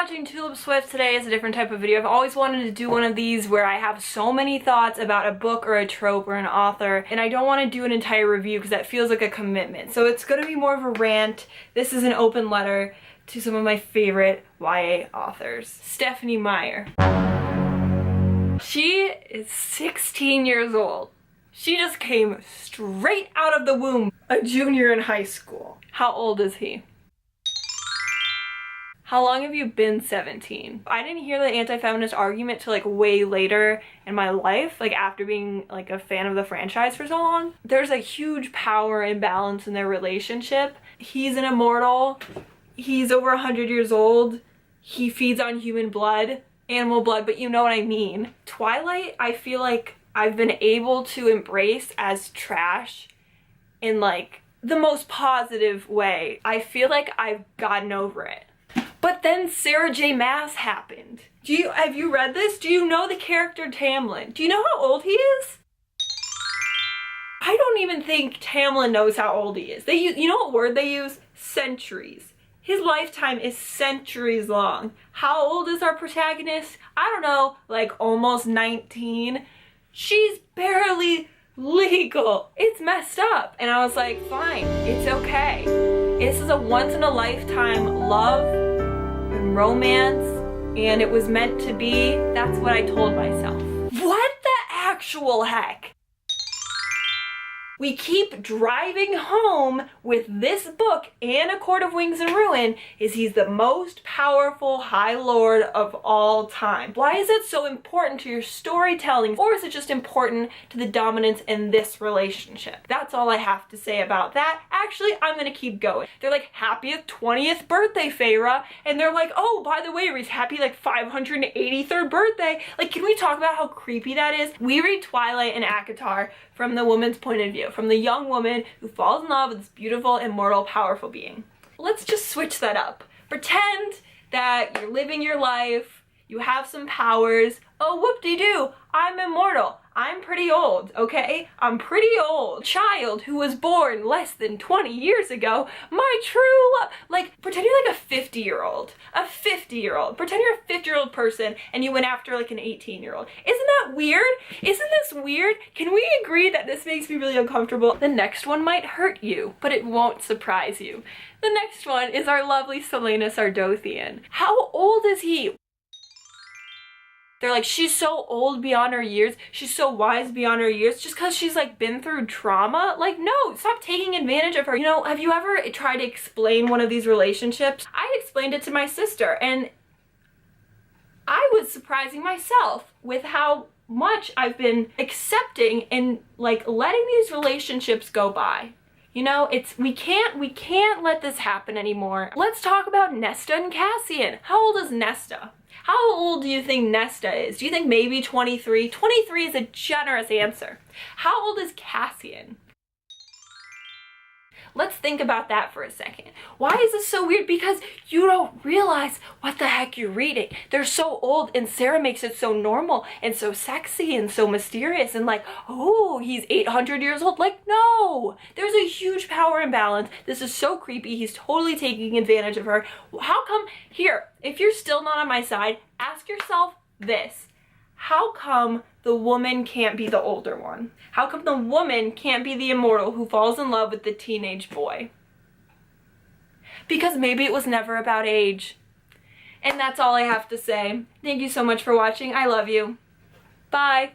watching Tulipswift. Today is a different type of video. I've always wanted to do one of these where I have so many thoughts about a book or a trope or an author, and I don't want to do an entire review because that feels like a commitment. So it's going to be more of a rant. This is an open letter to some of my favorite YA authors. Stephenie Meyer. She is 16 years old. She just came straight out of the womb, a junior in high school. How old is he? How long have you been 17? I didn't hear the anti-feminist argument till like way later in my life, like after being like a fan of the franchise for so long. There's a huge power imbalance in their relationship. He's an immortal. He's over 100 years old. He feeds on human blood, animal blood, but you know what I mean. Twilight, I feel like I've been able to embrace as trash in like the most positive way. I feel like I've gotten over it. But then Sarah J. Maas happened. Have you read this? Do you know the character Tamlin? Do you know how old he is? I don't even think Tamlin knows how old he is. You know what word they use? Centuries. His lifetime is centuries long. How old is our protagonist? I don't know, like almost 19. She's barely legal. It's messed up. And I was like, fine, it's okay. This is a once in a lifetime love and romance, and it was meant to be. That's what I told myself. What the actual heck? We keep driving home with this book and A Court of Wings and Ruin is he's the most powerful High Lord of all time. Why is it so important to your storytelling, or is it just important to the dominance in this relationship? That's all I have to say about that. Actually, I'm gonna keep going. They're like, happy 20th birthday, Feyre. And they're like, oh, by the way, Reese, happy like 583rd birthday. Like, can we talk about how creepy that is? We read Twilight and ACOTAR from the woman's point of view, from the young woman who falls in love with this beautiful, immortal, powerful being. Let's just switch that up. Pretend that you're living your life, you have some powers. Oh, whoop-de-doo, I'm immortal. I'm pretty old, okay? I'm pretty old. Child who was born less than 20 years ago, my true love. Like, pretend you're like a 50-year-old. A 50-year-old. Pretend you're a 50-year-old person and you went after like an 18-year-old. Isn't that weird? Isn't this weird? Can we agree that this makes me really uncomfortable? The next one might hurt you, but it won't surprise you. The next one is our lovely Selena Sardothian. How old is he? They're like, she's so old beyond her years. She's so wise beyond her years just because she's like been through trauma. Like, no, stop taking advantage of her. You know, have you ever tried to explain one of these relationships? I explained it to my sister and I was surprising myself with how much I've been accepting and like letting these relationships go by. You know, we can't let this happen anymore. Let's talk about Nesta and Cassian. How old is Nesta? How old do you think Nesta is? Do you think maybe 23? 23 is a generous answer. How old is Cassian? Let's think about that for a second. Why is this so weird? Because you don't realize what the heck you're reading. They're so old and Sarah makes it so normal and so sexy and so mysterious and like, oh, he's 800 years old. Like, no, there's a huge power imbalance. This is so creepy. He's totally taking advantage of her. How come, here, if you're still not on my side, ask yourself this. How come the woman can't be the older one? How come the woman can't be the immortal who falls in love with the teenage boy? Because maybe it was never about age. And that's all I have to say. Thank you so much for watching. I love you. Bye.